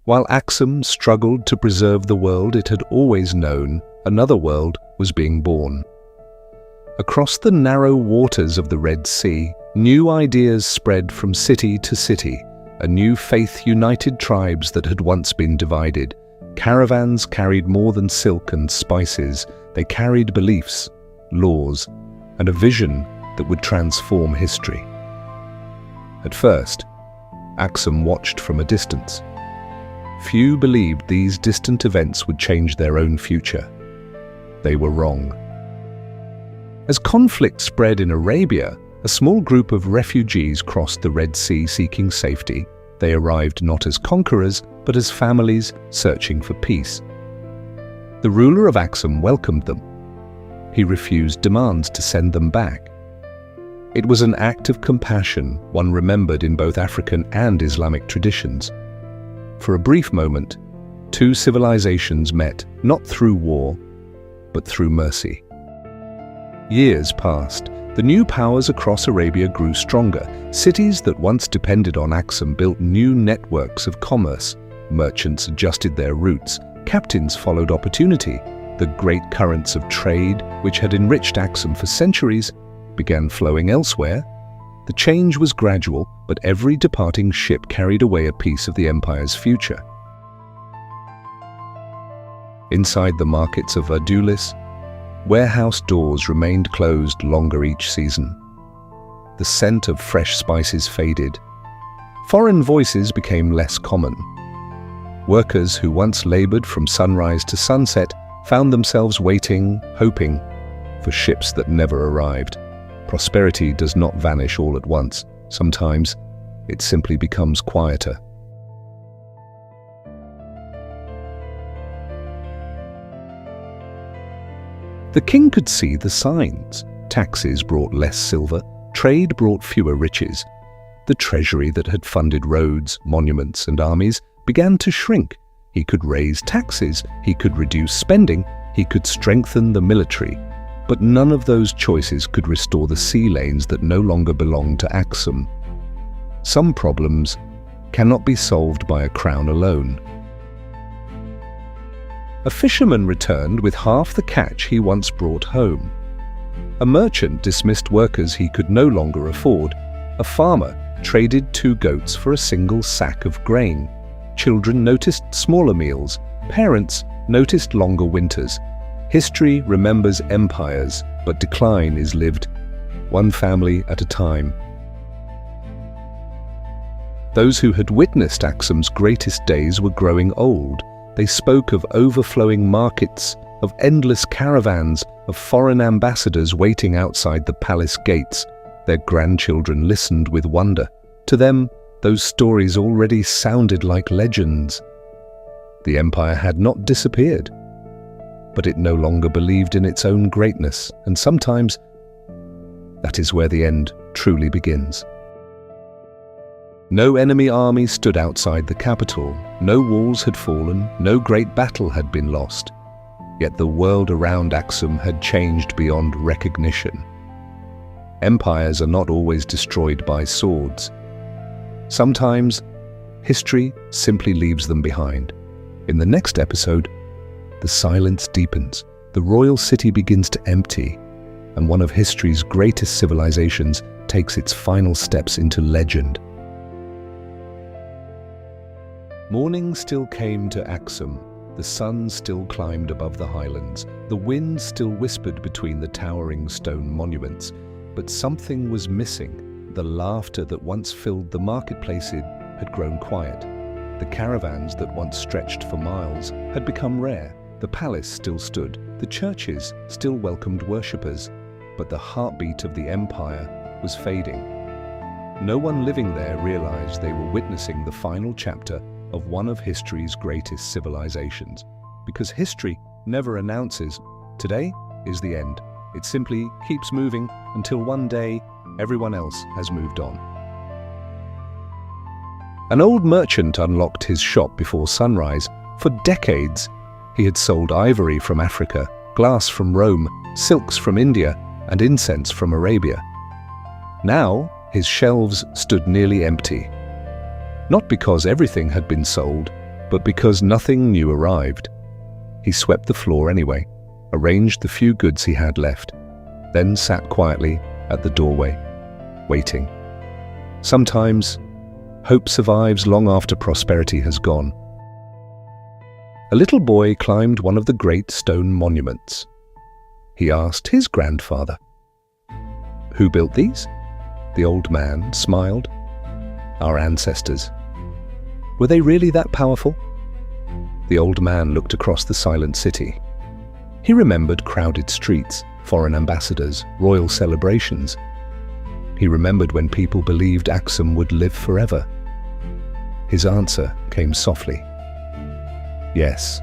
While Aksum struggled to preserve the world it had always known, another world was being born. Across the narrow waters of the Red Sea, new ideas spread from city to city. A new faith united tribes that had once been divided. Caravans carried more than silk and spices. They carried beliefs, laws, and a vision that would transform history. At first, Aksum watched from a distance. Few believed these distant events would change their own future. They were wrong. As conflict spread in Arabia, a small group of refugees crossed the Red Sea seeking safety. They arrived not as conquerors, but as families searching for peace. The ruler of Aksum welcomed them. He refused demands to send them back. It was an act of compassion, one remembered in both African and Islamic traditions. For a brief moment, two civilizations met, not through war, but through mercy. Years passed. The new powers across Arabia grew stronger. Cities that once depended on Aksum built new networks of commerce. Merchants adjusted their routes. Captains followed opportunity. The great currents of trade, which had enriched Aksum for centuries, began flowing elsewhere. The change was gradual, but every departing ship carried away a piece of the empire's future. Inside the markets of Adulis, warehouse doors remained closed longer each season. The scent of fresh spices faded. Foreign voices became less common. Workers who once labored from sunrise to sunset found themselves waiting, hoping, for ships that never arrived. Prosperity does not vanish all at once. Sometimes it simply becomes quieter. The king could see the signs. Taxes brought less silver, trade brought fewer riches. The treasury that had funded roads, monuments, and armies began to shrink. He could raise taxes, he could reduce spending, he could strengthen the military. But none of those choices could restore the sea lanes that no longer belonged to Aksum. Some problems cannot be solved by a crown alone. A fisherman returned with half the catch he once brought home. A merchant dismissed workers he could no longer afford. A farmer traded 2 goats for a single sack of grain. Children noticed smaller meals. Parents noticed longer winters. History remembers empires, but decline is lived, one family at a time. Those who had witnessed Aksum's greatest days were growing old. They spoke of overflowing markets, of endless caravans, of foreign ambassadors waiting outside the palace gates. Their grandchildren listened with wonder. To them, those stories already sounded like legends. The empire had not disappeared, but it no longer believed in its own greatness, and sometimes that is where the end truly begins. No enemy army stood outside the capital. No walls had fallen, no great battle had been lost. Yet the world around Aksum had changed beyond recognition. Empires are not always destroyed by swords. Sometimes, history simply leaves them behind. In the next episode, the silence deepens, the royal city begins to empty, and one of history's greatest civilizations takes its final steps into legend. Morning still came to Aksum. The sun still climbed above the highlands. The wind still whispered between the towering stone monuments. But something was missing. The laughter that once filled the marketplace had grown quiet. The caravans that once stretched for miles had become rare. The palace still stood. The churches still welcomed worshippers. But the heartbeat of the empire was fading. No one living there realized they were witnessing the final chapter of one of history's greatest civilizations. Because history never announces, today is the end. It simply keeps moving until one day everyone else has moved on. An old merchant unlocked his shop before sunrise. For decades, he had sold ivory from Africa, glass from Rome, silks from India, and incense from Arabia. Now, his shelves stood nearly empty. Not because everything had been sold, But because nothing new arrived, he swept the floor anyway, arranged the few goods he had left, then sat quietly at the doorway, waiting. Sometimes, hope survives long after prosperity has gone. A little boy climbed one of the great stone monuments. He asked his grandfather, "Who built these?" The old man smiled. "Our ancestors." Were they really that powerful? The old man looked across the silent city. He remembered crowded streets, foreign ambassadors, royal celebrations. He remembered when people believed Aksum would live forever. His answer came softly. Yes,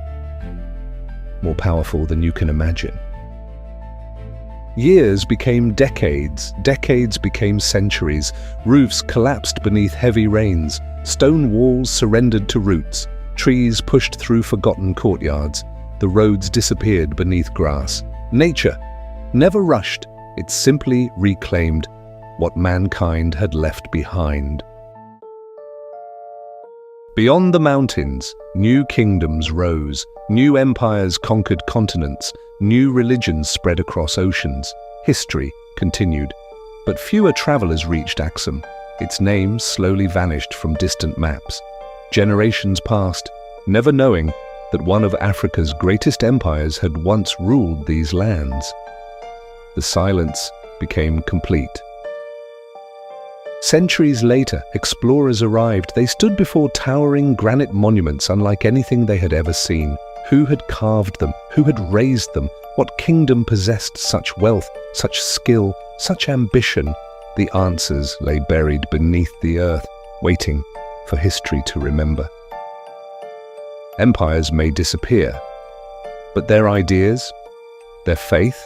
more powerful than you can imagine. Years became decades, decades became centuries, roofs collapsed beneath heavy rains, stone walls surrendered to roots, trees pushed through forgotten courtyards, the roads disappeared beneath grass. Nature never rushed, it simply reclaimed what mankind had left behind. Beyond the mountains, new kingdoms rose, new empires conquered continents, new religions spread across oceans. History continued, but fewer travelers reached Aksum. Its name slowly vanished from distant maps. Generations passed, never knowing that one of Africa's greatest empires had once ruled these lands. The silence became complete. Centuries later, explorers arrived. They stood before towering granite monuments unlike anything they had ever seen. Who had carved them? Who had raised them? What kingdom possessed such wealth, such skill, such ambition? The answers lay buried beneath the earth, waiting for history to remember. Empires may disappear, but their ideas, their faith,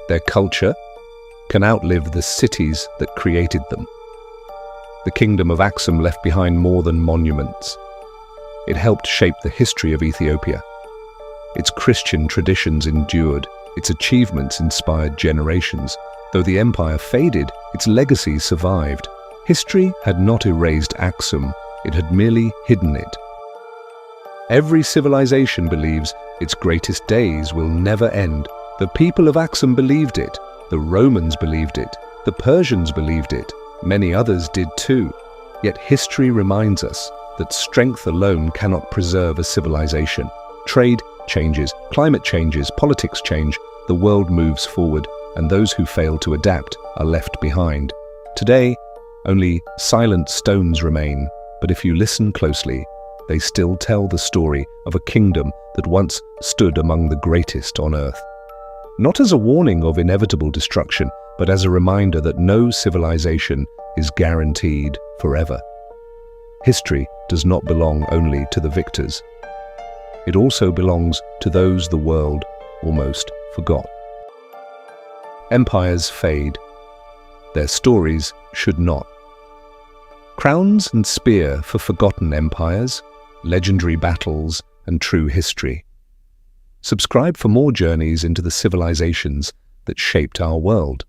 their culture can outlive the cities that created them. The Kingdom of Aksum left behind more than monuments. It helped shape the history of Ethiopia. Its Christian traditions endured, its achievements inspired generations. Though the empire faded, its legacy survived. History had not erased Aksum, it had merely hidden it. Every civilization believes its greatest days will never end. The people of Aksum believed it, the Romans believed it, the Persians believed it, many others did too. Yet history reminds us that strength alone cannot preserve a civilization. Trade changes, climate changes, politics change, the world moves forward, and those who fail to adapt are left behind. Today, only silent stones remain, but if you listen closely, they still tell the story of a kingdom that once stood among the greatest on earth. Not as a warning of inevitable destruction, but as a reminder that no civilization is guaranteed forever. History does not belong only to the victors. It also belongs to those the world almost forgot. Empires fade. Their stories should not. Crowns and spear for forgotten empires, legendary battles, and true history. Subscribe for more journeys into the civilizations that shaped our world.